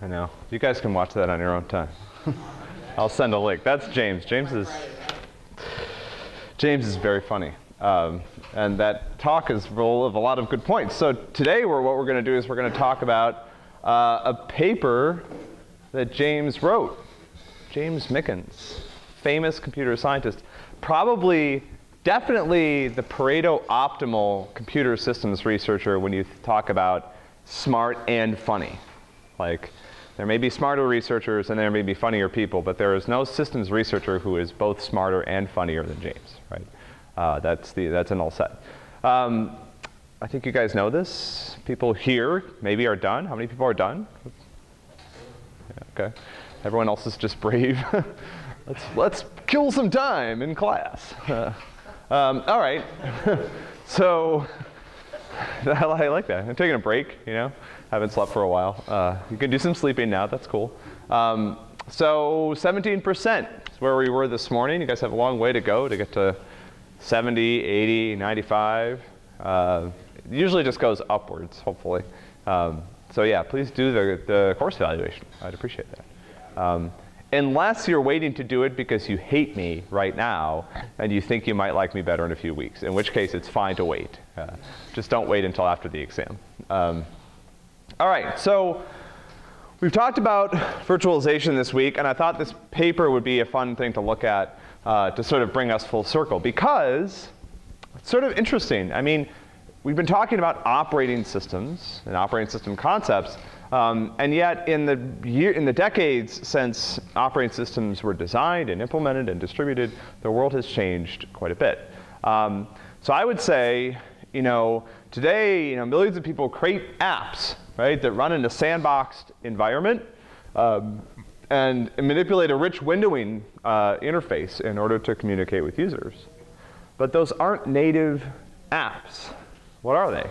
I know. You guys can watch that on your own time. I'll send a link. That's James. James is very funny. And that talk is full of a lot of good points. So today what we're going to do is we're going to talk about a paper that James wrote. James Mickens, famous computer scientist. Definitely the Pareto optimal computer systems researcher when you talk about smart and funny. Like, there may be smarter researchers and there may be funnier people, but there is no systems researcher who is both smarter and funnier than James, right? That's an all set. I think you guys know this. People here maybe are done. How many people are done? Yeah, okay. Everyone else is just brave. let's kill some time in class. All right. So I like that. I'm taking a break, you know. Haven't slept for a while. You can do some sleeping now. That's cool. So 17% is where we were this morning. You guys have a long way to go to get to 70, 80, 95. It usually just goes upwards, hopefully. So yeah, please do the course evaluation. I'd appreciate that. Unless you're waiting to do it because you hate me right now and you think you might like me better in a few weeks, in which case it's fine to wait. Just don't wait until after the exam. All right, so we've talked about virtualization this week, and I thought this paper would be a fun thing to look at to sort of bring us full circle, because it's sort of interesting. I mean, we've been talking about operating systems and operating system concepts, and yet in the decades since operating systems were designed and implemented and distributed, the world has changed quite a bit. So I would say, you know, today, millions of people create apps, right, that run in a sandboxed environment and manipulate a rich windowing interface in order to communicate with users. But those aren't native apps. What are they?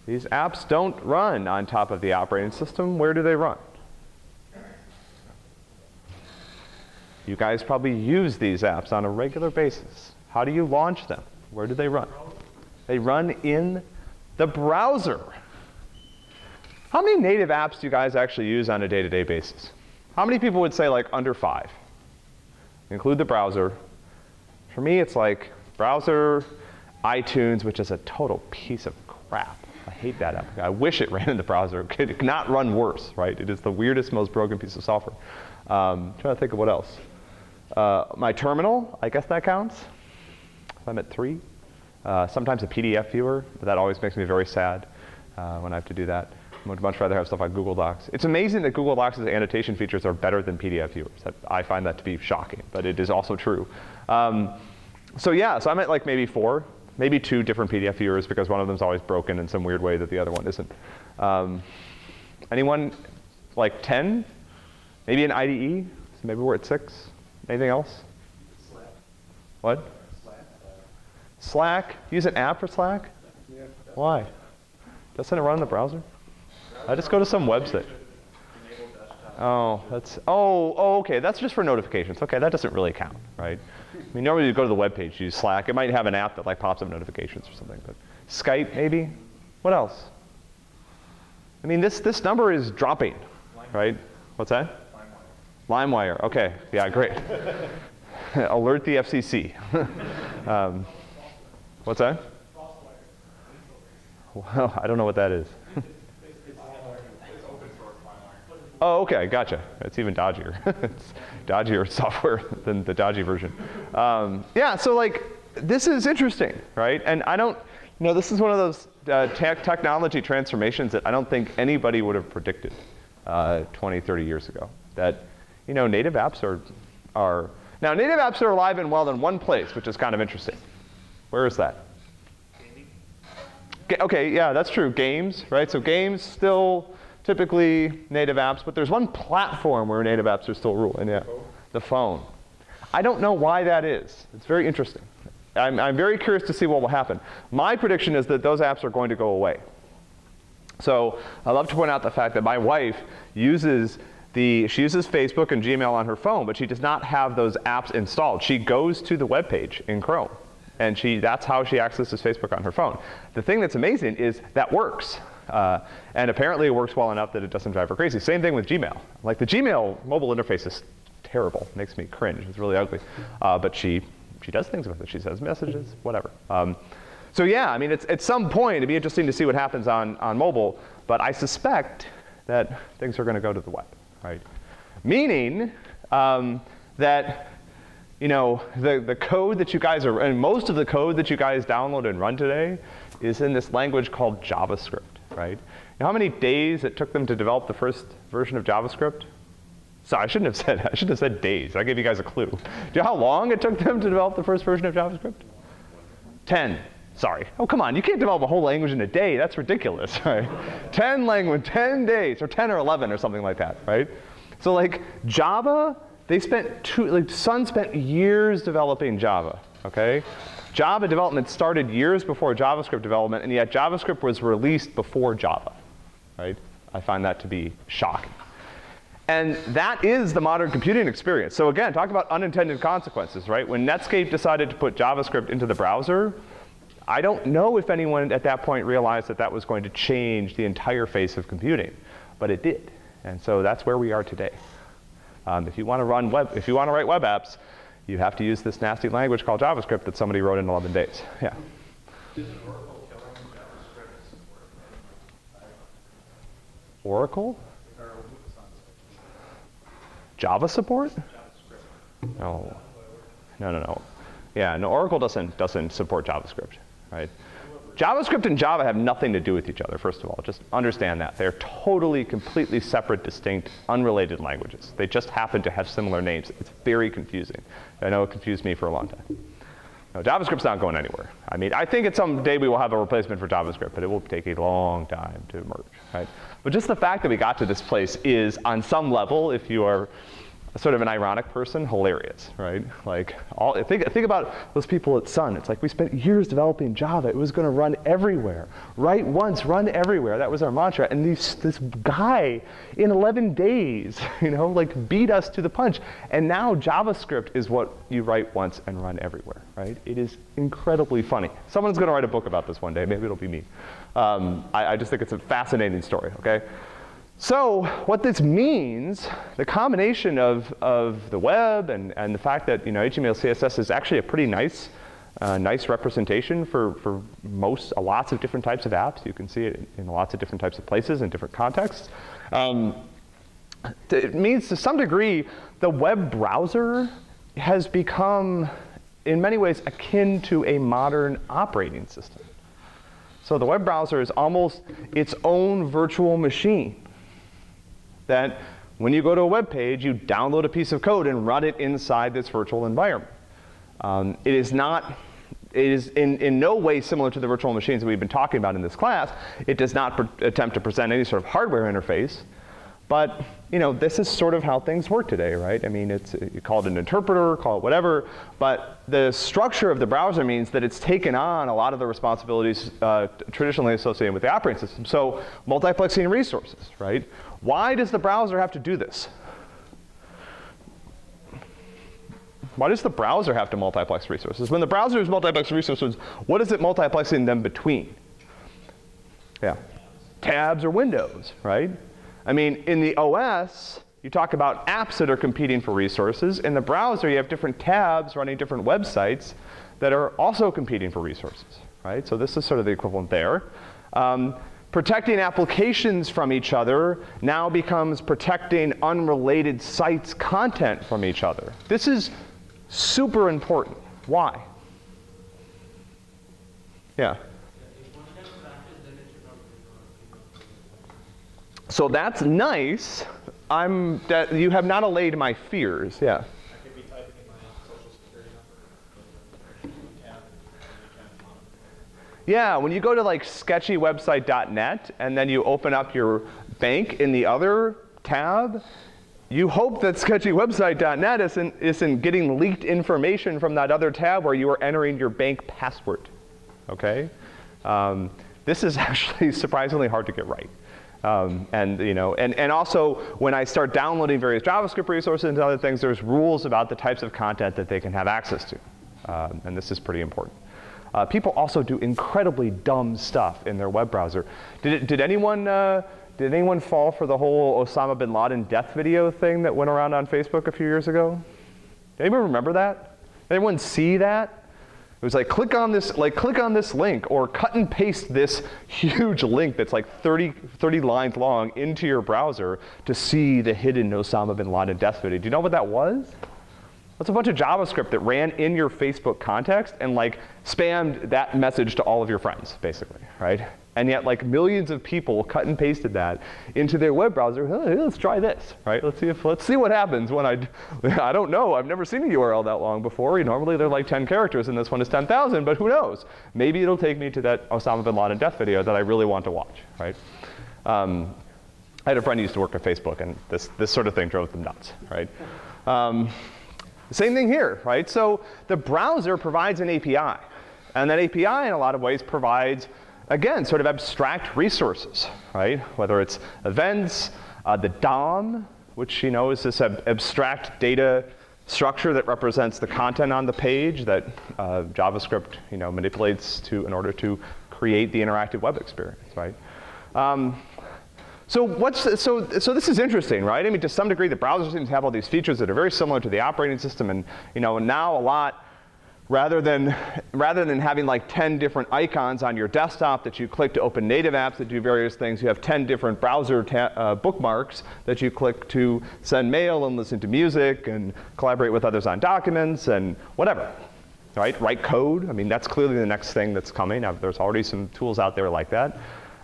These apps don't run on top of the operating system. Where do they run? You guys probably use these apps on a regular basis. How do you launch them? Where do they run? They run in the browser. How many native apps do you guys actually use on a day-to-day basis? How many people would say like under 5? Include the browser. For me, it's like browser, iTunes, which is a total piece of crap. I hate that app. I wish it ran in the browser. It could not run worse, right? It is the weirdest, most broken piece of software. Trying to think of what else. My terminal, I guess that counts. I'm at 3. Sometimes a PDF viewer, but that always makes me very sad when I have to do that. I would much rather have stuff like Google Docs. It's amazing that Google Docs' annotation features are better than PDF viewers. I find that to be shocking, but it is also true. So yeah, so I'm at like maybe 4, maybe 2 different PDF viewers because one of them is always broken in some weird way that the other one isn't. Anyone like 10? Maybe an IDE? So maybe we're at 6. Anything else? Slack. What? Slack? Use an app for Slack? Yeah. Why? Doesn't it run in the browser? Browser I just go to some website. Oh, okay, that's just for notifications. Okay, that doesn't really count, right? I mean, normally you go to the web page, you use Slack. It might have an app that like pops up notifications or something, but Skype maybe? What else? I mean, this number is dropping, right? What's that? LimeWire, okay, yeah, great. Alert the FCC. What's that? Well, I don't know what that is. Oh, okay, gotcha. It's even dodgier. It's dodgier software than the dodgy version. Yeah, so like, this is interesting, right? And I don't, this is one of those technology transformations that I don't think anybody would have predicted 20, 30 years ago. That, native apps are now native apps are alive and well in one place, which is kind of interesting. Where is that? Okay, yeah, that's true. Games, right? So games still typically native apps, but there's one platform where native apps are still ruling, yeah. The phone. I don't know why that is. It's very interesting. I'm very curious to see what will happen. My prediction is that those apps are going to go away. So I love to point out the fact that my wife uses Facebook and Gmail on her phone, but she does not have those apps installed. She goes to the web page in Chrome, and that's how she accesses Facebook on her phone. The thing that's amazing is that works. And apparently it works well enough that it doesn't drive her crazy. Same thing with Gmail. Like the Gmail mobile interface is terrible. It makes me cringe. It's really ugly. But she does things with it. She sends messages, whatever. So yeah, I mean, at some point, it'd be interesting to see what happens on mobile. But I suspect that things are going to go to the web, right? Meaning that the code that you guys and most of the code that you guys download and run today is in this language called JavaScript, right? You know how many days it took them to develop the first version of JavaScript? Sorry, I shouldn't have said days. I gave you guys a clue. Do you know how long it took them to develop the first version of JavaScript? 10. Sorry. Oh, come on. You can't develop a whole language in a day. That's ridiculous, right? 10 days, or 10 or 11 or something like that, right? So like Java, Sun spent years developing Java, okay? Java development started years before JavaScript development, and yet JavaScript was released before Java, right? I find that to be shocking. And that is the modern computing experience. So again, talk about unintended consequences, right? When Netscape decided to put JavaScript into the browser, I don't know if anyone at that point realized that that was going to change the entire face of computing, but it did. And so that's where we are today. If you want to write web apps, you have to use this nasty language called JavaScript that somebody wrote in 11 days. Yeah. Oracle? Java support? No. No. Yeah, no, Oracle doesn't support JavaScript, right? JavaScript and Java have nothing to do with each other, first of all. Just understand that. They're totally, completely separate, distinct, unrelated languages. They just happen to have similar names. It's very confusing. I know it confused me for a long time. No, JavaScript's not going anywhere. I mean, I think at some day we will have a replacement for JavaScript, but it will take a long time to emerge, right? But just the fact that we got to this place is, on some level, if you are sort of an ironic person, hilarious, right? Like, think about those people at Sun. It's like we spent years developing Java. It was going to run everywhere. Write once, run everywhere. That was our mantra. And this guy, in 11 days, like beat us to the punch. And now JavaScript is what you write once and run everywhere, right? It is incredibly funny. Someone's going to write a book about this one day. Maybe it'll be me. I just think it's a fascinating story, okay? So what this means, the combination of the web and the fact that HTML, CSS is actually a pretty nice representation for lots of different types of apps. You can see it in lots of different types of places and different contexts. It means to some degree the web browser has become, in many ways, akin to a modern operating system. So the web browser is almost its own virtual machine. That when you go to a web page, you download a piece of code and run it inside this virtual environment. It is in no way similar to the virtual machines that we've been talking about in this class. It does not attempt to present any sort of hardware interface, But this is sort of how things work today, right? I mean, you call it an interpreter, call it whatever, but the structure of the browser means that it's taken on a lot of the responsibilities traditionally associated with the operating system. So multiplexing resources, right? Why does the browser have to do this? Why does the browser have to multiplex resources? When the browser is multiplexing resources, what is it multiplexing them between? Yeah, tabs or windows, right? I mean, in the OS, you talk about apps that are competing for resources. In the browser, you have different tabs running different websites that are also competing for resources, right? So this is sort of the equivalent there. Protecting applications from each other now becomes protecting unrelated sites' content from each other. This is super important. Why? Yeah. So that's nice. You have not allayed my fears. Yeah. I could be typing in my social security number. Yeah, when you go to like sketchywebsite.net and then you open up your bank in the other tab, you hope that sketchywebsite.net isn't getting leaked information from that other tab where you are entering your bank password. Okay? This is actually surprisingly hard to get right. And also when I start downloading various JavaScript resources and other things, there's rules about the types of content that they can have access to. And this is pretty important. People also do incredibly dumb stuff in their web browser. Did anyone fall for the whole Osama bin Laden death video thing that went around on Facebook a few years ago? Anyone remember that? Anyone see that? It was like click on this link or cut and paste this huge link that's like 30 lines long into your browser to see the hidden Osama bin Laden death video. Do you know what that was? That's a bunch of JavaScript that ran in your Facebook context and like spammed that message to all of your friends, basically, right? And yet like millions of people cut and pasted that into their web browser. Hey, let's try this, right? Let's see what happens when I don't know. I've never seen a URL that long before. Normally they're like 10 characters and this one is 10,000, but who knows? Maybe it'll take me to that Osama bin Laden death video that I really want to watch, right? I had a friend who used to work at Facebook and this sort of thing drove them nuts, right? Same thing here, right? So the browser provides an API. And that API in a lot of ways provides, again, sort of abstract resources, right? Whether it's events, the DOM, which is this abstract data structure that represents the content on the page that JavaScript manipulates in order to create the interactive web experience, right? So this is interesting, right? I mean, to some degree, the browser seems to have all these features that are very similar to the operating system, and now a lot. Rather than having like 10 different icons on your desktop that you click to open native apps that do various things, you have 10 different browser bookmarks that you click to send mail and listen to music and collaborate with others on documents and whatever, right? Write code. I mean, that's clearly the next thing that's coming. There's already some tools out there like that.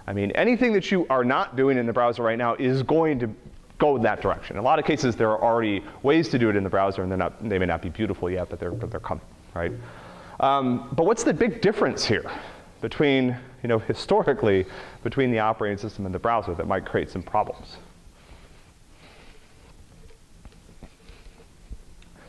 I mean, anything that you are not doing in the browser right now is going to go in that direction. In a lot of cases, there are already ways to do it in the browser, and they may not be beautiful yet, but they're coming. Right? But what's the big difference here between, historically, between the operating system and the browser that might create some problems?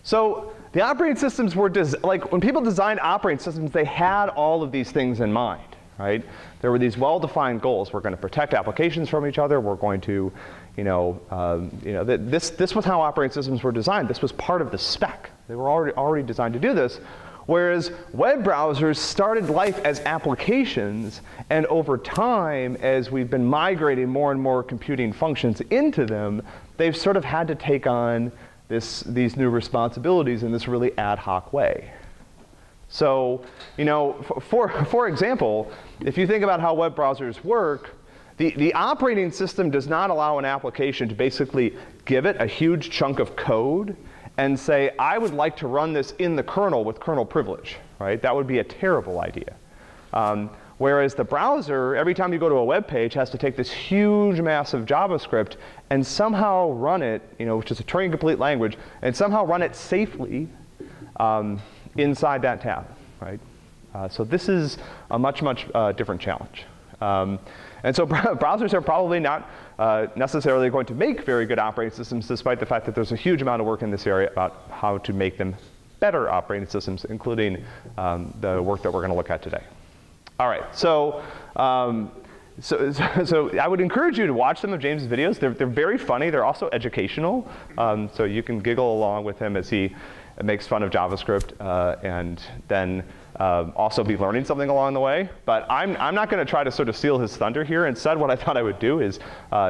So the operating systems were, when people designed operating systems, they had all of these things in mind, right? There were these well-defined goals. We're going to protect applications from each other. We're going to, this was how operating systems were designed. This was part of the spec. They were already designed to do this, whereas web browsers started life as applications, and over time, as we've been migrating more and more computing functions into them, they've sort of had to take on these new responsibilities in this really ad hoc way. So, for example, if you think about how web browsers work, the operating system does not allow an application to basically give it a huge chunk of code and say, I would like to run this in the kernel with kernel privilege, right? That would be a terrible idea. Whereas the browser, every time you go to a web page, has to take this huge mass of JavaScript and somehow run it, which is a Turing-complete language, and somehow run it safely inside that tab, right? So this is a much different challenge. And so browsers are probably not necessarily going to make very good operating systems, despite the fact that there's a huge amount of work in this area about how to make them better operating systems, including the work that we're going to look at today. All right, so I would encourage you to watch some of James's videos. They're very funny. They're also educational. So you can giggle along with him as he makes fun of JavaScript and then also be learning something along the way. But I'm not going to try to sort of steal his thunder here. Instead, what I thought I would do is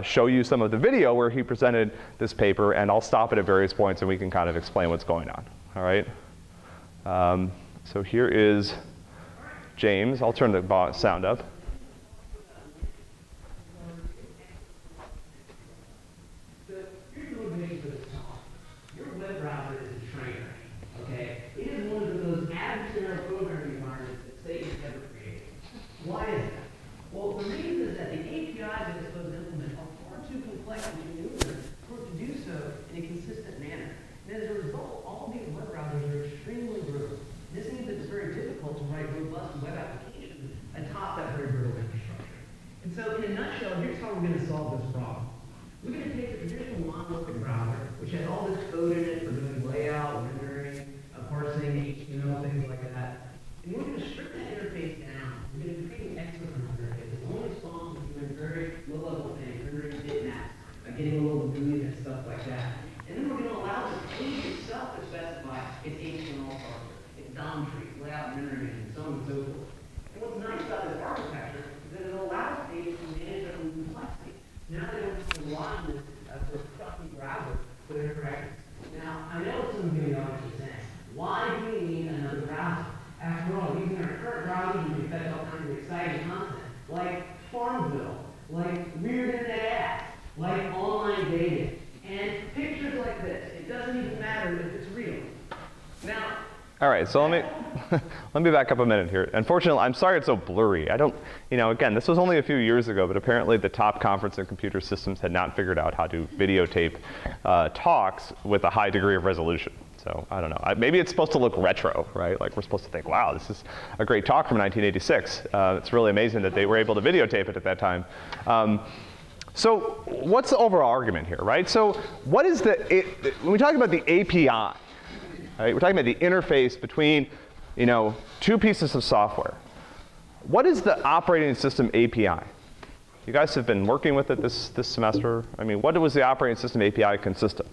show you some of the video where he presented this paper, and I'll stop it at various points and we can kind of explain what's going on. All right? So here is James. I'll turn the sound up. All right, so let me back up a minute here. Unfortunately, I'm sorry it's so blurry. I don't, again, this was only a few years ago, but apparently the top conference in computer systems had not figured out how to videotape talks with a high degree of resolution. So I don't know. Maybe it's supposed to look retro, right? Like we're supposed to think, wow, this is a great talk from 1986. It's really amazing that they were able to videotape it at that time. So what's the overall argument here, right? So what is when we talk about the API, right, we're talking about the interface between, two pieces of software. What is the operating system API? You guys have been working with it this semester. I mean, what was the operating system API consist of?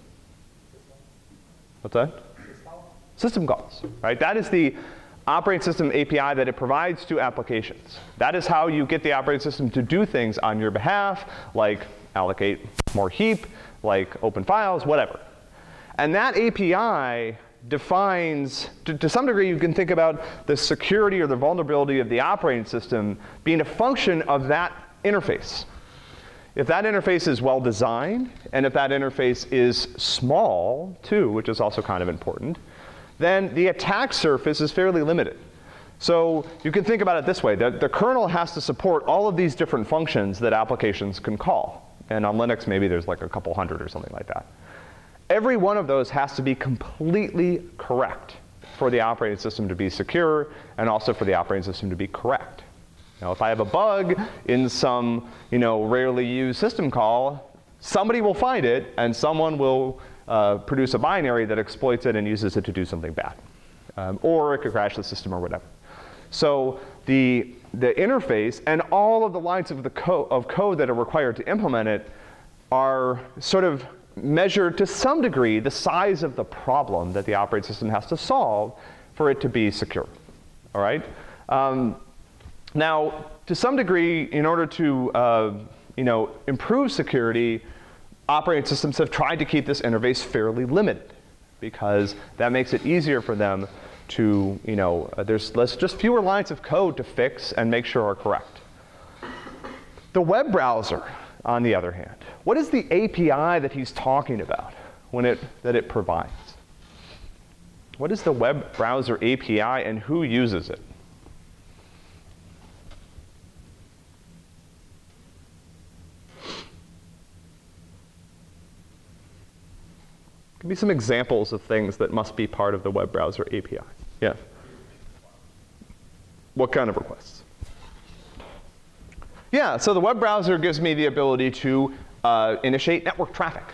What's that? System calls, right? That is the operating system API that it provides to applications. That is how you get the operating system to do things on your behalf, like allocate more heap, like open files, whatever. And that API defines, to some degree, you can think about the security or the vulnerability of the operating system being a function of that interface. If that interface is well designed, and if that interface is small, too, which is also kind of important, then the attack surface is fairly limited. So you can think about it this way. The kernel has to support all of these different functions that applications can call. And on Linux, maybe there's like a couple hundred or something like that. Every one of those has to be completely correct for the operating system to be secure and also for the operating system to be correct. Now, if I have a bug in some, rarely used system call, somebody will find it and someone will produce a binary that exploits it and uses it to do something bad. Or it could crash the system or whatever. So the interface and all of the lines of code that are required to implement it are sort of measure to some degree the size of the problem that the operating system has to solve for it to be secure. All right? Now, to some degree, in order to improve security, operating systems have tried to keep this interface fairly limited because that makes it easier for them to, there's just fewer lines of code to fix and make sure are correct. The web browser, on the other hand, what is the API that he's talking about that it provides? What is the web browser API and who uses it? Give me some examples of things that must be part of the web browser API. Yeah. What kind of requests? Yeah, so the web browser gives me the ability to initiate network traffic.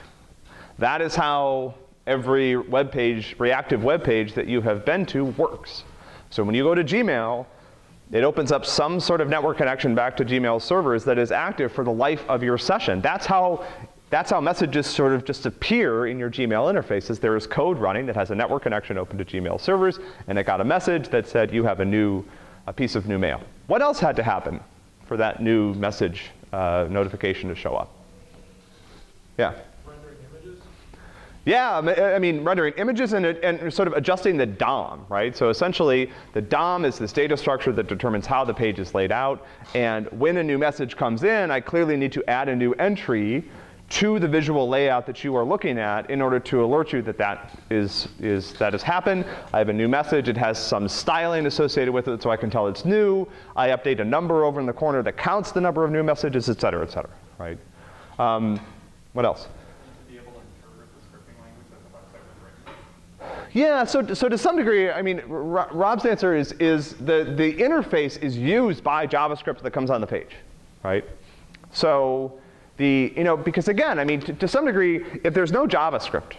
That is how every web page, reactive web page that you have been to works. So when you go to Gmail, it opens up some sort of network connection back to Gmail servers that is active for the life of your session. That's how messages sort of just appear in your Gmail interfaces. There is code running that has a network connection open to Gmail servers, and it got a message that said you have a piece of new mail. What else had to happen for that new message notification to show up? Yeah? Rendering images? Yeah, I mean, rendering images and sort of adjusting the DOM, right? So essentially, the DOM is this data structure that determines how the page is laid out. And when a new message comes in, I clearly need to add a new entry to the visual layout that you are looking at in order to alert you that that has happened. I have a new message. It has some styling associated with it so I can tell it's new. I update a number over in the corner that counts the number of new messages, et cetera, right? What else? To be able to interpret the scripting language that the website was written. Yeah, so to some degree, I mean, Rob's answer is the interface is used by JavaScript that comes on the page, right? So because again, I mean, to some degree, if there's no JavaScript,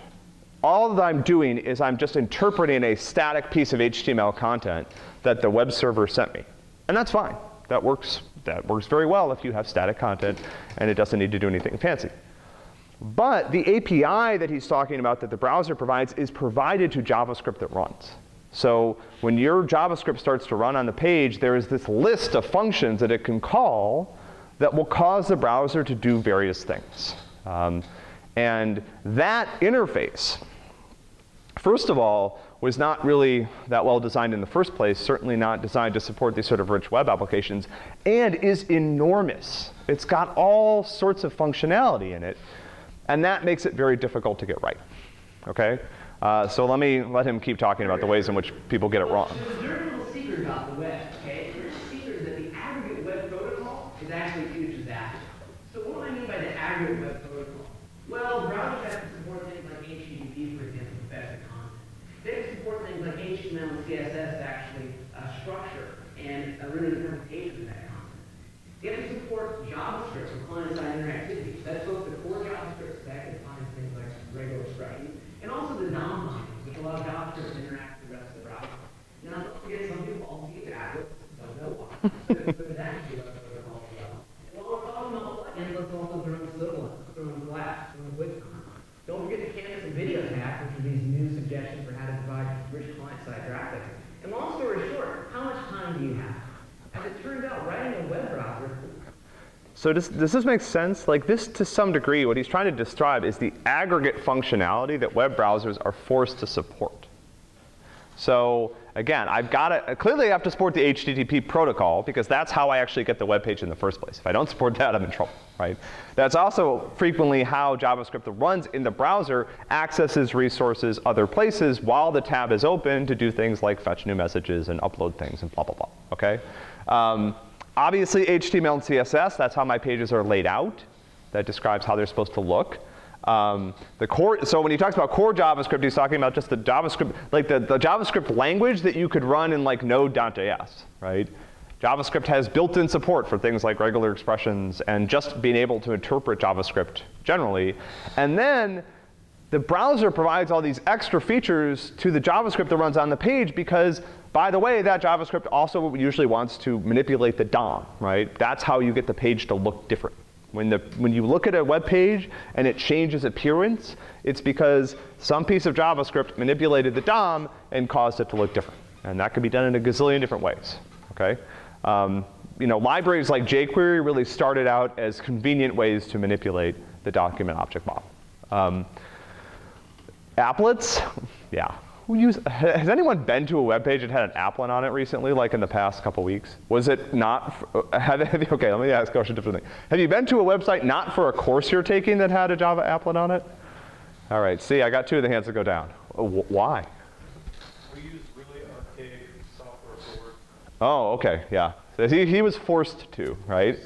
all that I'm doing is I'm just interpreting a static piece of HTML content that the web server sent me. And that's fine. That works very well if you have static content and it doesn't need to do anything fancy. But the API that he's talking about that the browser provides is provided to JavaScript that runs. So when your JavaScript starts to run on the page, there is this list of functions that it can call that will cause the browser to do various things. And that interface, first of all, was not really that well designed in the first place, certainly not designed to support these sort of rich web applications, and is enormous. It's got all sorts of functionality in it, and that makes it very difficult to get right, okay? So let him keep talking about the ways in which people get it wrong. There's a dirty little secret about the web, okay? The secret is that the aggregate web protocol is actually a huge disaster. So what do I mean by the aggregate web protocol? Well, browsers have to support things like HTTP, for example, to fetch the content. They have to support things like HTML and CSS to actually structure and really interpretation of that content. They have to support JavaScript for client-side interactivity. That's both the core JavaScript stack that defines things like regular expressions, and also the DOM bindings, which allow JavaScript to interact with the rest of the browser. Now, don't forget, some people also get tablets, don't know why. But that should be what they're called as well. And while we're talking about plugins, let's also throw in Switzerland, throw in Flash, throw in WizCon. Don't forget the Canvas and Video tab, which are these new suggestions for how to provide rich client-side graphics. And long story short, how much time do you have? As it turns out, writing a web browser. So does this make sense? Like this, to some degree, what he's trying to describe is the aggregate functionality that web browsers are forced to support. So again, clearly I have to support the HTTP protocol because that's how I actually get the web page in the first place. If I don't support that, I'm in trouble, right? That's also frequently how JavaScript that runs in the browser accesses resources other places while the tab is open to do things like fetch new messages and upload things and blah, blah, blah, okay? Obviously, HTML and CSS, that's how my pages are laid out. That describes how they're supposed to look. So when he talks about core JavaScript, he's talking about just the JavaScript, like the JavaScript language that you could run in like Node.js, right? JavaScript has built-in support for things like regular expressions and just being able to interpret JavaScript generally. And then the browser provides all these extra features to the JavaScript that runs on the page because, by the way, that JavaScript also usually wants to manipulate the DOM, right? That's how you get the page to look different. When you look at a web page and it changes appearance, it's because some piece of JavaScript manipulated the DOM and caused it to look different. And that can be done in a gazillion different ways, okay? Libraries like jQuery really started out as convenient ways to manipulate the document object model. Applets, yeah. Has anyone been to a web page that had an applet on it recently, like in the past couple weeks? Was it not, okay, let me ask a question differently. Have you been to a website not for a course you're taking that had a Java applet on it? All right, see, I got two of the hands that go down. Why? We use really archaic software for work. Oh, okay, yeah. So he was forced to, right?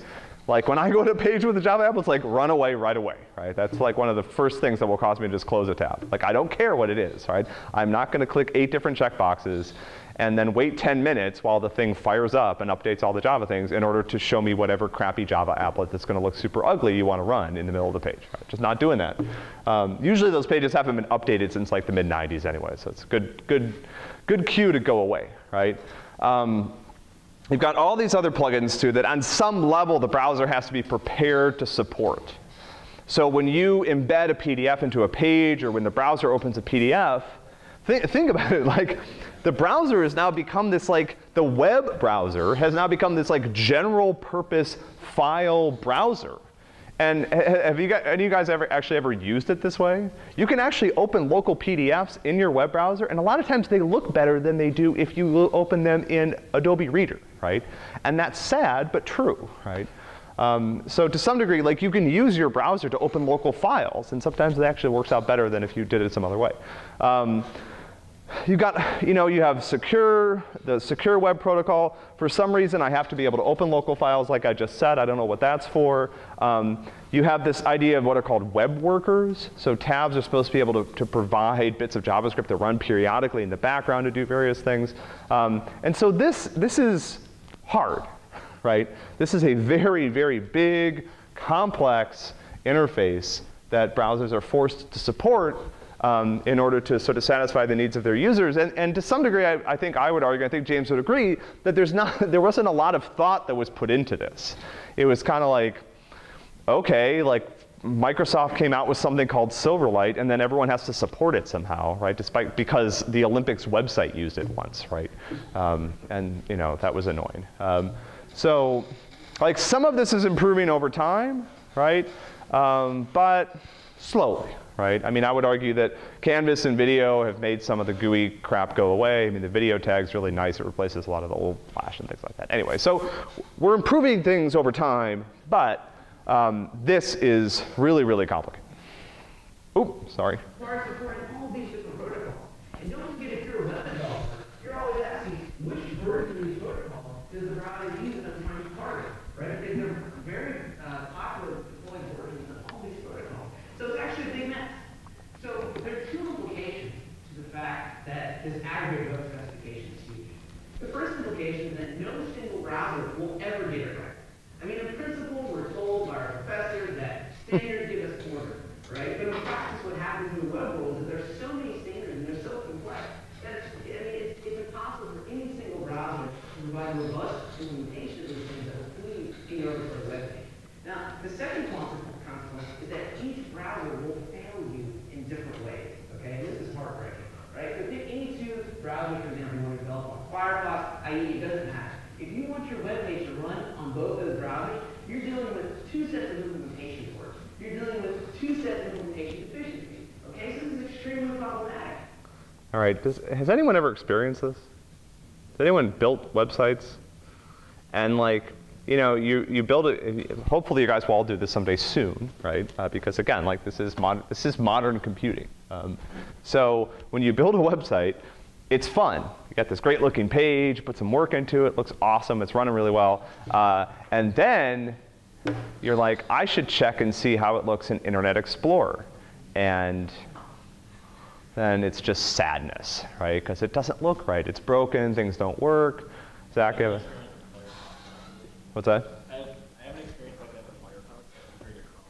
Like when I go to a page with a Java app, it's like run away right away, right? That's like one of the first things that will cause me to just close a tab. Like I don't care what it is, right? I'm not going to click 8 different checkboxes and then wait 10 minutes while the thing fires up and updates all the Java things in order to show me whatever crappy Java applet that's going to look super ugly you want to run in the middle of the page. Right? Just not doing that. Usually those pages haven't been updated since like the mid-90s anyway, so it's a good cue to go away, right? You've got all these other plugins too that on some level the browser has to be prepared to support. So when you embed a PDF into a page or when the browser opens a PDF, think about it, like the browser has now become this like, the web browser has now become this like general purpose file browser. And have you guys, any of you guys ever used it this way? You can actually open local PDFs in your web browser, and a lot of times they look better than they do if you open them in Adobe Reader, right? And that's sad, but true, right? So to some degree, like you can use your browser to open local files, and sometimes it actually works out better than if you did it some other way. You have the secure web protocol. For some reason, I have to be able to open local files like I just said. I don't know what that's for. You have this idea of what are called web workers. So tabs are supposed to be able to provide bits of JavaScript that run periodically in the background to do various things. And so this is hard, right? This is a very, very big, complex interface that browsers are forced to support in order to sort of satisfy the needs of their users. And to some degree, I think I would argue, I think James would agree, that there wasn't a lot of thought that was put into this. It was kind of like, okay, like Microsoft came out with something called Silverlight, and then everyone has to support it somehow, right? Because the Olympics website used it once, right? And that was annoying. So like some of this is improving over time, right? But slowly. Right? I mean, I would argue that Canvas and video have made some of the GUI crap go away. I mean, the video tag's really nice. It replaces a lot of the old Flash and things like that. Anyway, so we're improving things over time, but this is really, really complicated. Oop, sorry. Requires supporting all these different protocols. And don't forget, if you're a web developer, you're always asking, which version of these protocols does the browser use and I'm trying to target, right? Because they're very popular deployed versions of all these protocols. So it's actually a big mess. So there are 2 implications to the fact that this aggregate web specification is huge. The first implication is that no single browser will ever get it right. I mean, in principle, we're told by our professors that standards give us order, right? But in practice, what happens in the web world is that there's so many standards and they're so complex that it's impossible for any single browser to provide robust implementation of these things that will clean in order for a web page. Now, the second consequence is that each browser will fail you in different ways, okay? And this is heartbreaking, right? So pick any 2 browsers, for example, you want to develop on. Firefox, IE, it doesn't matter. If you want your web page to run on both those browsers, you're dealing with 2 sets of implementation work. You're dealing with 2 sets of implementation efficiency, okay? So this is extremely problematic. All right, has anyone ever experienced this? Has anyone built websites? And like, you build it, hopefully you guys will all do this someday soon, right? Because again, like this is modern computing. So when you build a website, it's fun. You got this great looking page, put some work into it, looks awesome, it's running really well. And then you're like, I should check and see how it looks in Internet Explorer. And then it's just sadness, right? Because it doesn't look right. It's broken, things don't work. Zach, you have a... What's that? I have an experience like that with Firefox compared to Chrome.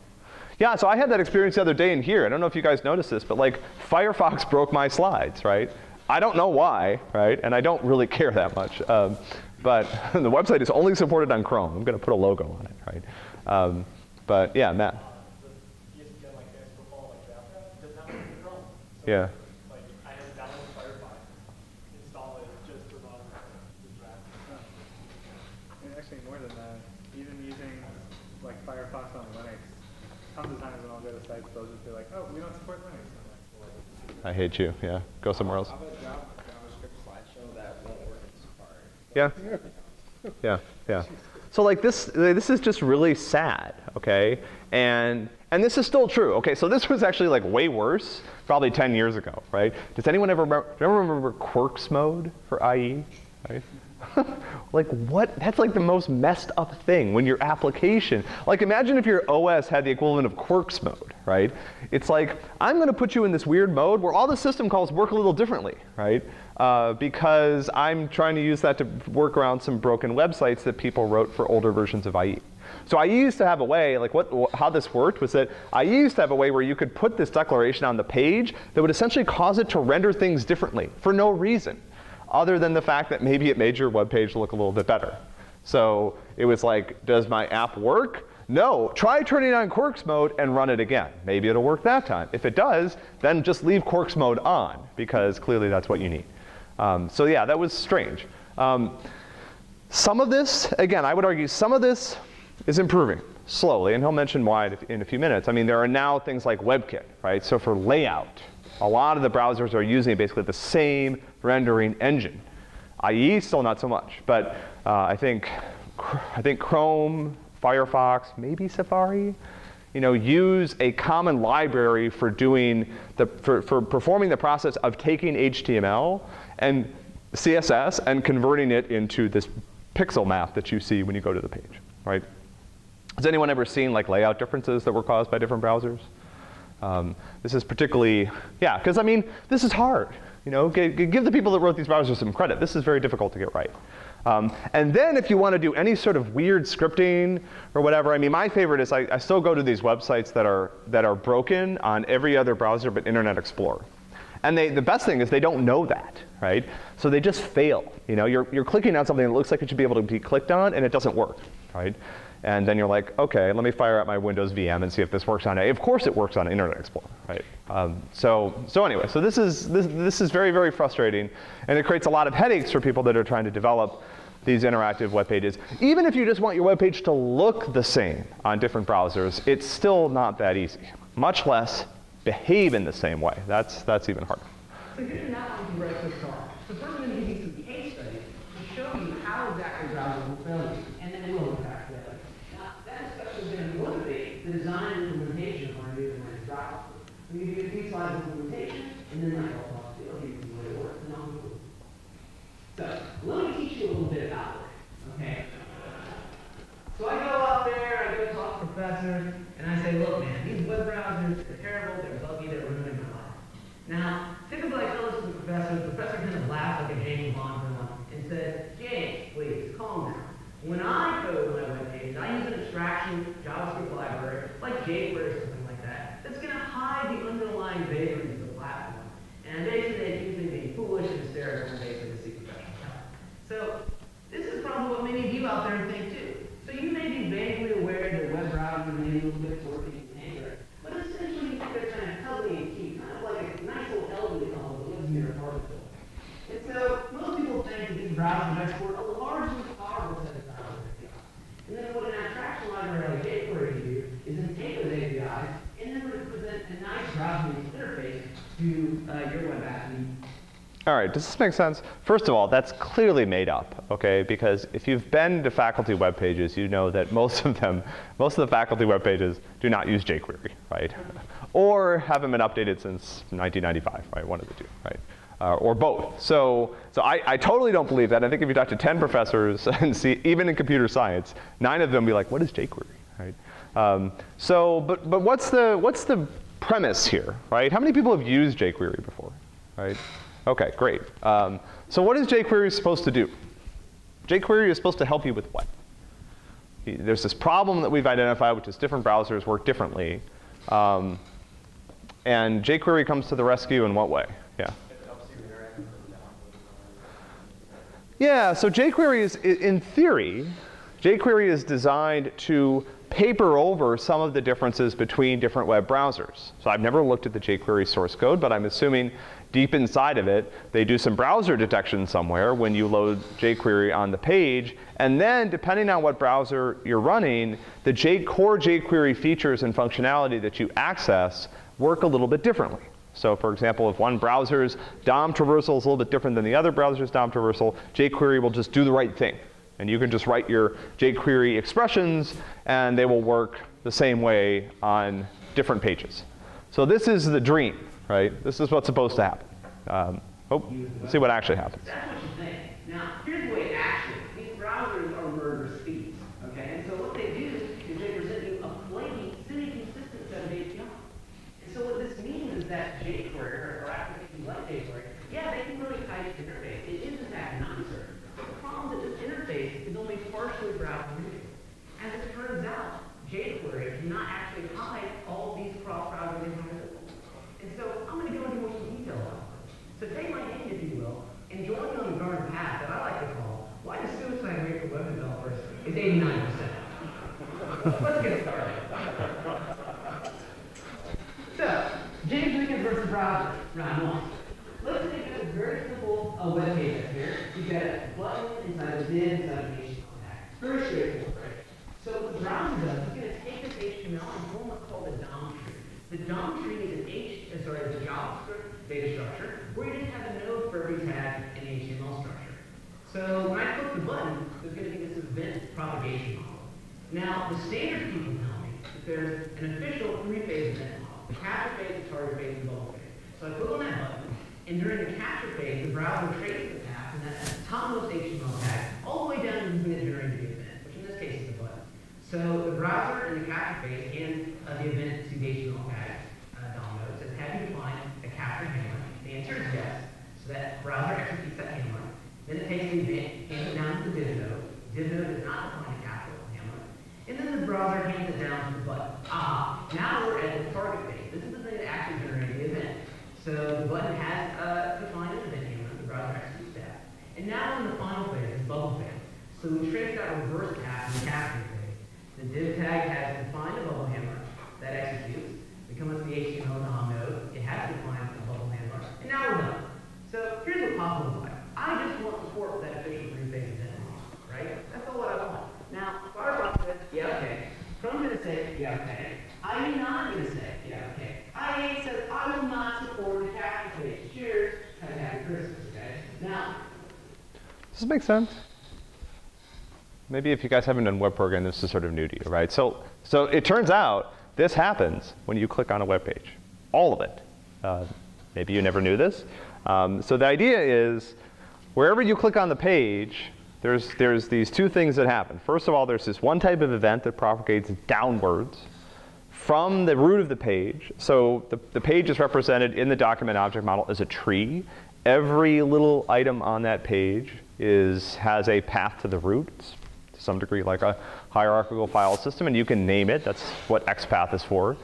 Yeah, so I had that experience the other day in here. I don't know if you guys noticed this, but like Firefox broke my slides, right? I don't know why, right? And I don't really care that much. But the website is only supported on Chrome. I'm going to put a logo on it, right? But yeah, Matt. ESPN, like fantasy football, like draft, doesn't have anything in Chrome. So, Yeah. like, I have to download Firefox, install it just to run the draft. And actually, more than that, even using like Firefox on Linux, tons of times when I'll go to sites, they'll just be like, "Oh, we don't support Linux." I'm like, well, I hate you. Yeah, go somewhere else. How about JavaScript slideshow that won't work in Safari? Yeah. Yeah. Yeah. So like this is just really sad, okay? And this is still true. Okay, so this was actually like way worse, probably 10 years ago, right? Does anyone ever remember Quirks mode for IE? Right? Like what? That's like the most messed up thing when your application, like imagine if your OS had the equivalent of quirks mode, right? It's like, I'm gonna put you in this weird mode where all the system calls work a little differently, right? Because I'm trying to use that to work around some broken websites that people wrote for older versions of IE. So IE used to have a way, like how this worked was that IE used to have a way where you could put this declaration on the page that would essentially cause it to render things differently for no reason, other than the fact that maybe it made your web page look a little bit better. So it was like, does my app work? No, try turning on quirks mode and run it again. Maybe it'll work that time. If it does, then just leave quirks mode on, because clearly that's what you need. So yeah, that was strange. Some of this, again, I would argue some of this is improving slowly, and he'll mention why in a few minutes. I mean, there are now things like WebKit, right? So for layout, a lot of the browsers are using basically the same rendering engine. IE still not so much, but I think Chrome, Firefox, maybe Safari, use a common library for doing for performing the process of taking HTML and CSS and converting it into this pixel map that you see when you go to the page, right? Has anyone ever seen like layout differences that were caused by different browsers? This is particularly, yeah, because I mean, this is hard. Give the people that wrote these browsers some credit. This is very difficult to get right. And then if you want to do any sort of weird scripting or whatever, I mean, my favorite is I still go to these websites that are broken on every other browser but Internet Explorer. And the best thing is they don't know that, right? So they just fail. You're clicking on something that looks like it should be able to be clicked on, and it doesn't work, right? And then you're like, OK, let me fire up my Windows VM and see if this works on it. Of course it works on Internet Explorer, right? So anyway, so this is very, very frustrating. And it creates a lot of headaches for people that are trying to develop these interactive web pages. Even if you just want your web page to look the same on different browsers, it's still not that easy, much less behave in the same way. That's even harder. So here's an outline to write this off. So first I'm going to give you some case studies to show you how exactly browsers will fail you, and then it will in fact fail you. Now, that discussion is going to motivate the design and implementation of our new design browser. I'm going to give you a few slides of implementation, and then I'll talk to you about the way it works, and I'll move. So let me teach you a little bit about it, okay? So I go out there, I go talk to professors, and I say, look, man, these web browsers, they're terrible, they're buggy, they're ruining my life. Now, typically I tell this to the professor kind of laughs like a James Bond villain and says, James, please, calm down. When I code my web pages, I use an abstraction JavaScript library, like jQuery or something like that, that's going to hide the underlying vagaries of the platform. And basically, accusing being foolish and hysterical and basically to seek professional help. So this is probably what many of you out there think too. So you may be vaguely aware that web browsers may be a little bit quirky and angry, but essentially they're kind of cuddly and cute, kind of like a nice little elderly couple that lives in your apartment building. And so most people think that these browsers export a largely powerful set of browser APIs. And then what an abstraction library like jQuery can do is then take those APIs and then present a nice browser interface to your web app. All right, does this make sense? First of all, that's clearly made up, okay? Because if you've been to faculty web pages, you know that most of the faculty web pages do not use jQuery, right? Or haven't been updated since 1995, right? One of the two, right? Or both. So I totally don't believe that. I think if you talk to 10 professors and see, even in computer science, 9 of them will be like, what is jQuery, right? But what's the premise here, right? How many people have used jQuery before, right? OK, great. So what is jQuery supposed to do? jQuery is supposed to help you with what? There's this problem that we've identified, which is different browsers work differently. And jQuery comes to the rescue in what way? Yeah. It helps you interact with the download. Yeah, so jQuery is, in theory, jQuery is designed to paper over some of the differences between different web browsers. So I've never looked at the jQuery source code, but I'm assuming deep inside of it, they do some browser detection somewhere when you load jQuery on the page. And then, depending on what browser you're running, the core jQuery features and functionality that you access work a little bit differently. So for example, if one browser's DOM traversal is a little bit different than the other browser's DOM traversal, jQuery will just do the right thing. And you can just write your jQuery expressions, and they will work the same way on different pages. So this is the dream, right? This is what's supposed to happen. Let's see what actually happens. That's what you think. Now, here's the way it actually, these browsers actually browse through. As it turns out, jQuery cannot actually hide all of these cross-browser incompatibilities. And so I'm going to go into more detail about it. So take my hand, if you will, and join me on the garden path that I like to call why the suicide rate for web developers is 89%. Let's get started. So, JavaScript versus browser, round one. Let's take a very simple web page up here. You've got a button inside a div, inside an HTML tag. Very straightforward, right? So what the browser does, it's going to take this HTML and form what's called a DOM tree. The DOM tree is a JavaScript data structure where you just have a node for every tag in the HTML structure. So when I click the button, there's going to be this event propagation model. Now, the standard people tell me that there's an official three-phase event model: the capture phase, the target phase, and the bubble phase. So I click on that button, and during the capture phase, the browser traces the path from that topmost HTML tag all the way down to the unit generating the event, which in this case is the button. So the browser in the capture phase and the event to the HTML tag DOM node says, have you defined a capture handler? The answer is yes. So that browser executes that handler. Then it takes the event, hands it down to the div node. Div node does not define a capture handler. And then the browser hands it down to the button. Aha! Now we're at the target phase. This is the thing that actually generates the event. So the button has defined an event handler. The browser executes that. And now we're in the final phase, the bubble phase. So we trace that reverse path in the capture phase. The div tag has defined a bubble handler that executes. We come up to the HTML DOM node. It has defined a bubble handler. And now we're done. So here's what pop looks like. I just want support for that official three-phase event model, right? That's all what I want. Now, Firefox says, yeah, okay. Chrome's going to say, yeah, okay. IE not going to say, yeah, okay. IE says, I will not support the capture page. Cheers. Have a happy Christmas, okay? Now, Does this make sense? Maybe if you guys haven't done web programming, this is sort of new to you, right? So it turns out this happens when you click on a web page. All of it. Maybe you never knew this. So the idea is, wherever you click on the page, there's these two things that happen. First of all, there's this one type of event that propagates downwards from the root of the page. So the page is represented in the document object model as a tree. Every little item on that page has a path to the root. It's to some degree like a hierarchical file system, and you can name it. That's what XPath is for.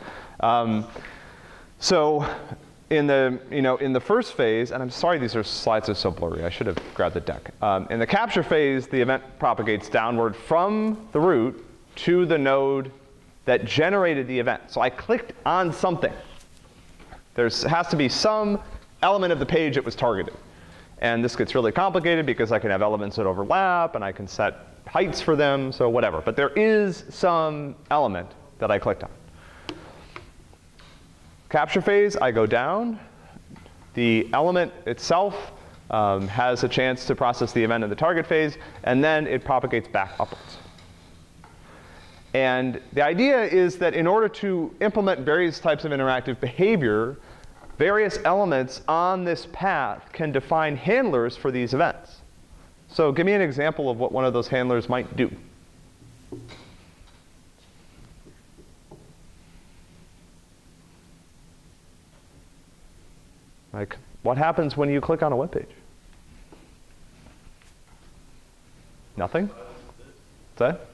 So in the first phase, and I'm sorry these slides are so blurry. I should have grabbed the deck. In the capture phase, the event propagates downward from the root to the node that generated the event. So I clicked on something. There has to be some element of the page that was targeted. And this gets really complicated because I can have elements that overlap, and I can set heights for them, so whatever. But there is some element that I clicked on. Capture phase, I go down. The element itself has a chance to process the event in the target phase, and then it propagates back upwards. And the idea is that in order to implement various types of interactive behavior, various elements on this path can define handlers for these events. So give me an example of what one of those handlers might do. Like, what happens when you click on a web page? Nothing? What's that?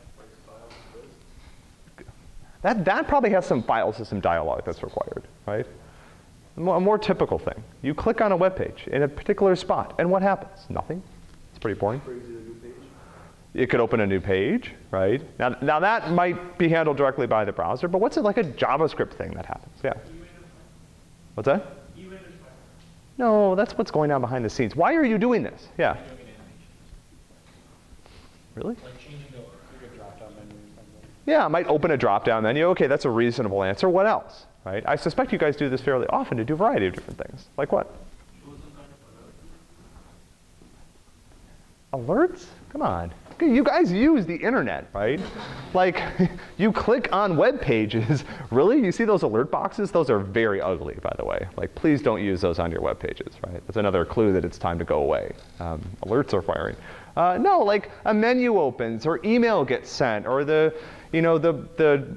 That probably has some file system dialogue that's required, right? A more typical thing. You click on a web page in a particular spot, and what happens? Nothing. It's pretty boring. It could open a new page, right? Now that might be handled directly by the browser, but what's it like a JavaScript thing that happens? Yeah. What's that? No, that's what's going on behind the scenes. Why are you doing this? Yeah. Really? Like changing the drop-down menu or something. Yeah, I might open a drop-down menu. OK, that's a reasonable answer. What else? Right? I suspect you guys do this fairly often to do a variety of different things. Like what? Alerts? Come on. Okay, you guys use the internet, right? Like, you click on web pages. Really? You see those alert boxes? Those are very ugly, by the way. Like, please don't use those on your web pages, right? That's another clue that it's time to go away. Alerts are firing. No, like a menu opens, or email gets sent, or the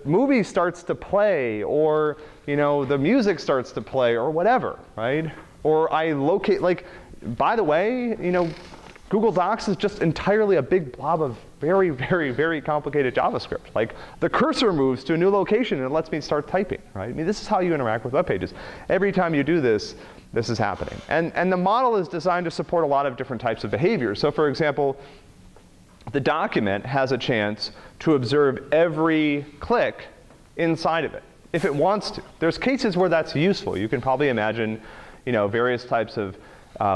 movie starts to play, or the music starts to play, or whatever, right? Or I locate, like, by the way, Google Docs is just entirely a big blob of very, very, very complicated JavaScript. Like the cursor moves to a new location and it lets me start typing, right? I mean, this is how you interact with web pages. Every time you do this, this is happening. And the model is designed to support a lot of different types of behavior. So for example, the document has a chance to observe every click inside of it, if it wants to. There's cases where that's useful. You can probably imagine, various types of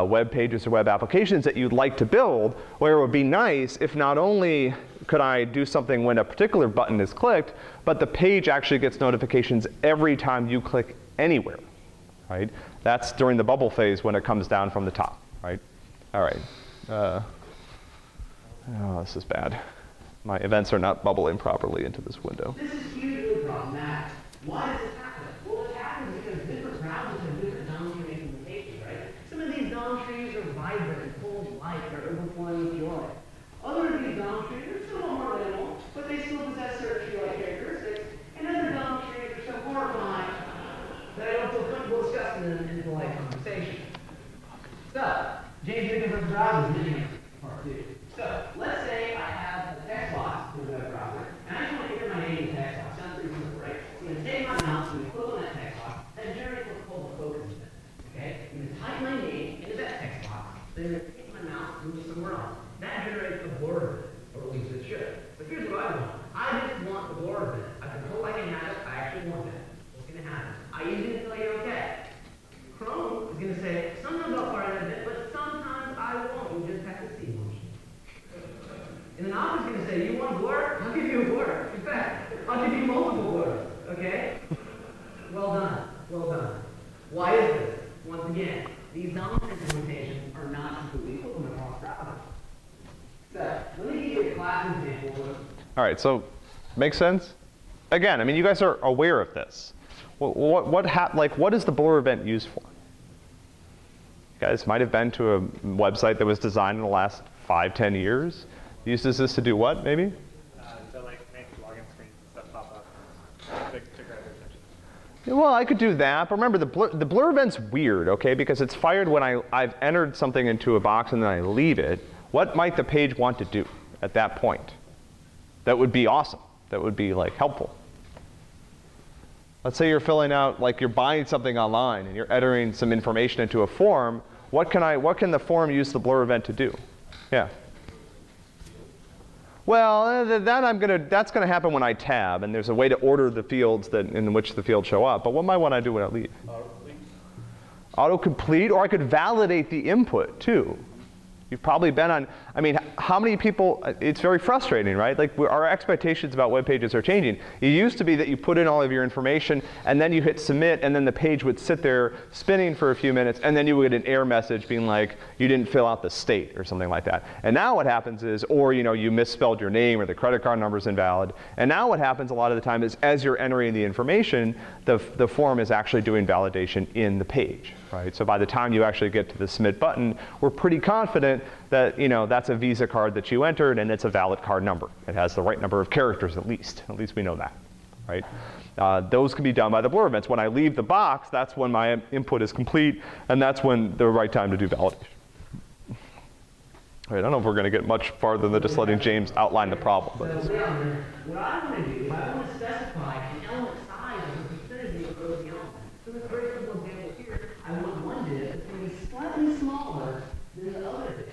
web pages or web applications that you'd like to build, where it would be nice if not only could I do something when a particular button is clicked, but the page actually gets notifications every time you click anywhere, right? That's during the bubble phase when it comes down from the top, right? All right. Oh, this is bad. My events are not bubbling properly into this window. This is hugely problematic. Why does this happen? Well, it happens because different browsers have different downstream implementations, right? Some of these downstreams are vibrant and full of life, they're overflowing with joy. Other of these downstreams are still more minimal, but they still possess certain tree-like characteristics. And other downstreams are so horrifying that I don't feel comfortable discussing them in polite conversation. So, James Jacobs' browsers many part 2. So, let's say I have a text box in the web browser, and I just want to enter my name in the text box. Sounds pretty simple, right? So I'm going to take my mouse, I'm going to click on that text box, and generate what's called a focus event. Okay? I'm going to type my name into that text box, then I'm going to take my mouse and move somewhere else. That generates a blur event, or at least it should. But here's what I want. I just want the blur event. I control I can have it, I actually want that. What's going to happen? I use it until you're okay. Chrome is going to say, sometimes I'll fire that event, but sometimes I won't. You just have to see one. And then I'm just going to say, you want blur? I'll give you a blur. In fact, I'll give you multiple blurs. Okay? Well done. Well done. Why is this? Once again, these dominant implementations are not completely equivalent across browsers. So, let me give you a class example. All right, so makes sense? Again, I mean, you guys are aware of this. What is the blur event used for? You guys might have been to a website that was designed in the last 5, 10 years. Uses this to do what, maybe? To like make login screens and stuff pop up to grab your attention. Yeah, well, I could do that, but remember the blur event's weird, okay? Because it's fired when I've entered something into a box and then I leave it. What might the page want to do at that point? That would be awesome. That would be like helpful. Let's say you're filling out, like you're buying something online and you're entering some information into a form. What can the form use the blur event to do? Yeah. Well, that's going to happen when I tab, and there's a way to order the fields in which the fields show up. But what might want to do when I leave? Autocomplete, or I could validate the input too. You've probably been on, I mean, how many people, it's very frustrating, right? Like our expectations about web pages are changing. It used to be that you put in all of your information and then you hit submit and then the page would sit there spinning for a few minutes and then you would get an error message being like, you didn't fill out the state or something like that. And now what happens is, or you misspelled your name or the credit card number is invalid. And now what happens a lot of the time is as you're entering the information, the form is actually doing validation in the page, right? So by the time you actually get to the submit button, we're pretty confident that that's a Visa card that you entered and it's a valid card number. It has the right number of characters at least. At least we know that, right? Those can be done by the blur events. When I leave the box, that's when my input is complete and that's when the right time to do validation. All right, I don't know if we're going to get much farther than just letting James outline the problem. But So what I want to do is I want to specify an element size of a percentage of the element. So this very simple example here, I want one div that's going to be slightly smaller than the other div,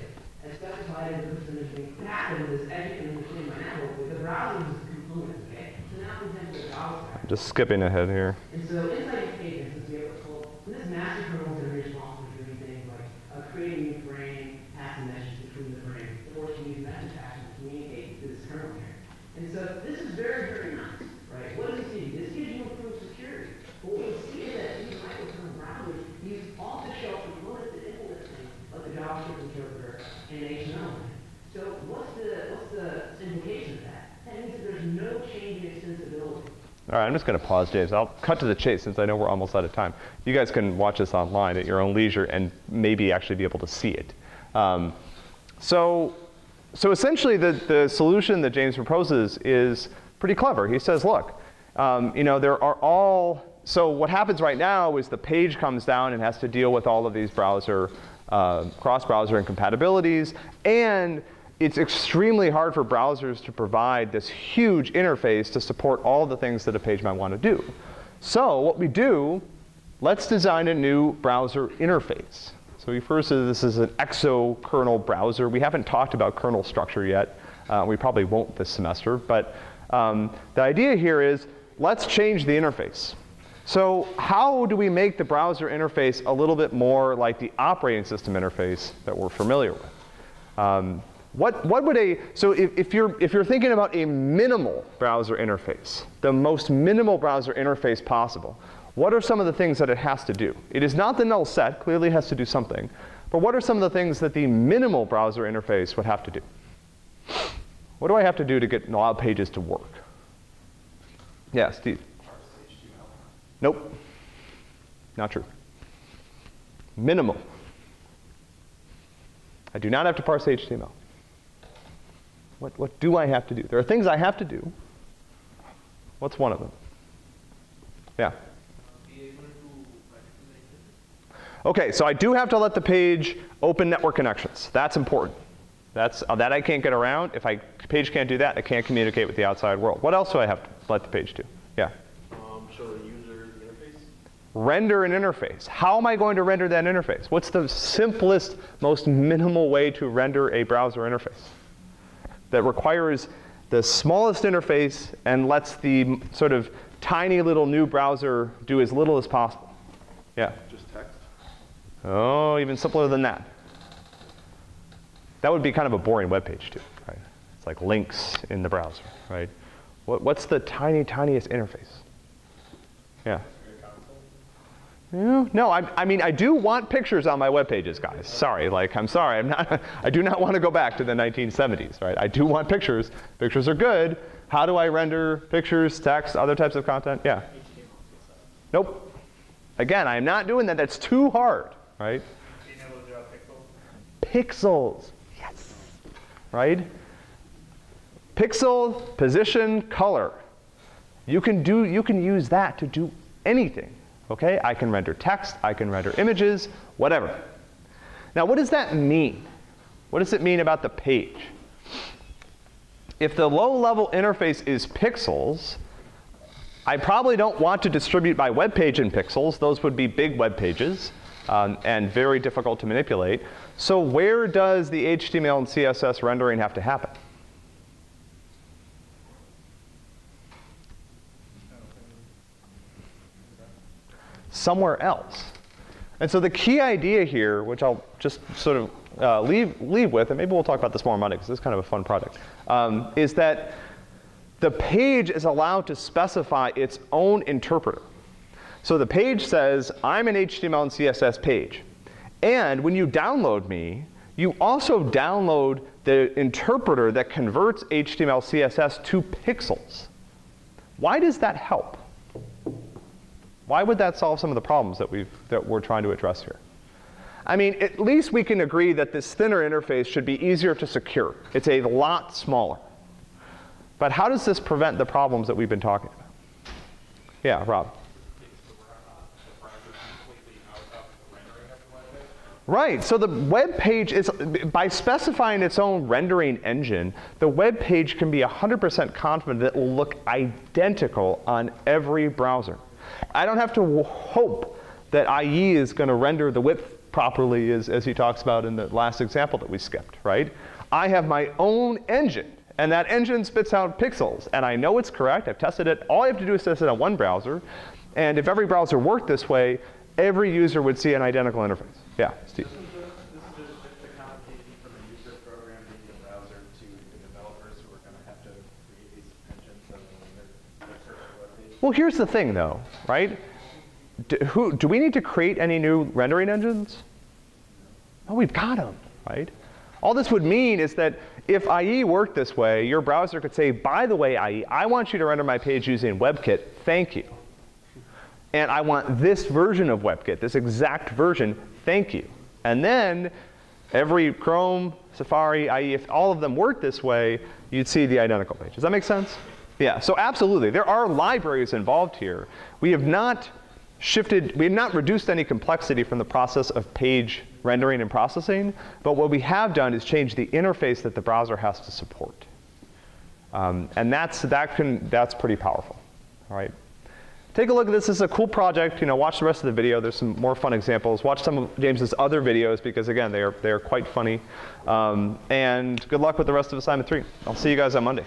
as specified as a percentage of what happens is, as you can understand by now, with the browser is a component, okay? So now we have the browser. just skipping ahead here. And so inside each page, since we have what's called, so this master kernel is going to be responsible for doing things like creating a new frame, passing messages between the frames, or to use message passing to communicate to this kernel here. And so this is very, very nice, right? What does this give you? This gives you improved security. But what we see is that these microkernel browsers use off-the-shelf components to implement things like the JavaScript interpreter and HTML. So what's the implication of that? That means that there's no change in extensibility. All right, I'm just going to pause, James. I'll cut to the chase since I know we're almost out of time. You guys can watch this online at your own leisure and maybe actually be able to see it. So essentially, the solution that James proposes is pretty clever. He says, look, there are all, so what happens right now is the page comes down and has to deal with all of these browser cross-browser incompatibilities, and it's extremely hard for browsers to provide this huge interface to support all the things that a page might want to do. So what we do, let's design a new browser interface. So we refer to this as an exokernel browser. We haven't talked about kernel structure yet. We probably won't this semester. But the idea here is, let's change the interface. So how do we make the browser interface a little bit more like the operating system interface that we're familiar with? So if you're thinking about a minimal browser interface, the most minimal browser interface possible, what are some of the things that it has to do? It is not the null set, clearly it has to do something, but what are some of the things that the minimal browser interface would have to do? What do I have to do to get allow pages to work? Yeah, Steve. Nope, not true. Minimal. I do not have to parse HTML. What do I have to do? There are things I have to do. What's one of them? Yeah. Okay, so I do have to let the page open network connections. That's important. That I can't get around. If page can't do that, I can't communicate with the outside world. What else do I have to let the page do? Yeah. Show the user interface. Render an interface. How am I going to render that interface? What's the simplest, most minimal way to render a browser interface that requires the smallest interface and lets the sort of tiny little new browser do as little as possible? Yeah. Just text. Oh, even simpler than that. That would be kind of a boring web page too, right? It's like links in the browser, right? What's the tiniest interface? Yeah. No, I mean, I do want pictures on my web pages, guys. Sorry, I'm sorry. I do not want to go back to the 1970s, right? I do want pictures. Pictures are good. How do I render pictures, text, other types of content? Yeah. Nope. Again, I'm not doing that. That's too hard, right? Being able to draw Pixels. Yes. Right? Pixel, position, color. You can use that to do anything. Okay? I can render text, I can render images, whatever. Now, what does that mean? What does it mean about the page? If the low-level interface is pixels, I probably don't want to distribute my web page in pixels. Those would be big web pages and very difficult to manipulate. So where does the HTML and CSS rendering have to happen? Somewhere else. And so the key idea here, which I'll just sort of leave with, and maybe we'll talk about this more on Monday because this is kind of a fun project, is that the page is allowed to specify its own interpreter. So the page says, I'm an HTML and CSS page. And when you download me, you also download the interpreter that converts HTML, CSS to pixels. Why does that help? Why would that solve some of the problems that we're trying to address here? I mean, at least we can agree that this thinner interface should be easier to secure. It's a lot smaller. But how does this prevent the problems that we've been talking about? Yeah, Rob. Right, so the web page is, by specifying its own rendering engine, the web page can be 100% confident that it will look identical on every browser. I don't have to hope that IE is going to render the width properly, as he talks about in the last example that we skipped, right? I have my own engine, and that engine spits out pixels, and I know it's correct. I've tested it. All I have to do is test it on one browser, and if every browser worked this way, every user would see an identical interface. Yeah, Steve. This is just the complication from a user programming the browser to the developers who are going to have to create these engines and their search web page. Well, here's the thing, though, right? Do we need to create any new rendering engines? No, we've got them, right? All this would mean is that if IE worked this way, your browser could say, by the way, IE, I want you to render my page using WebKit. Thank you. And I want this version of WebKit, this exact version. Thank you. And then every Chrome, Safari, IE, if all of them worked this way, you'd see the identical page. Does that make sense? Yeah, so absolutely. There are libraries involved here. We have not we have not reduced any complexity from the process of page rendering and processing, but what we have done is change the interface that the browser has to support. And that's pretty powerful, all right? Take a look at this. This is a cool project. Watch the rest of the video. There's some more fun examples. Watch some of James's other videos because, again, they are quite funny. And good luck with the rest of assignment 3. I'll see you guys on Monday.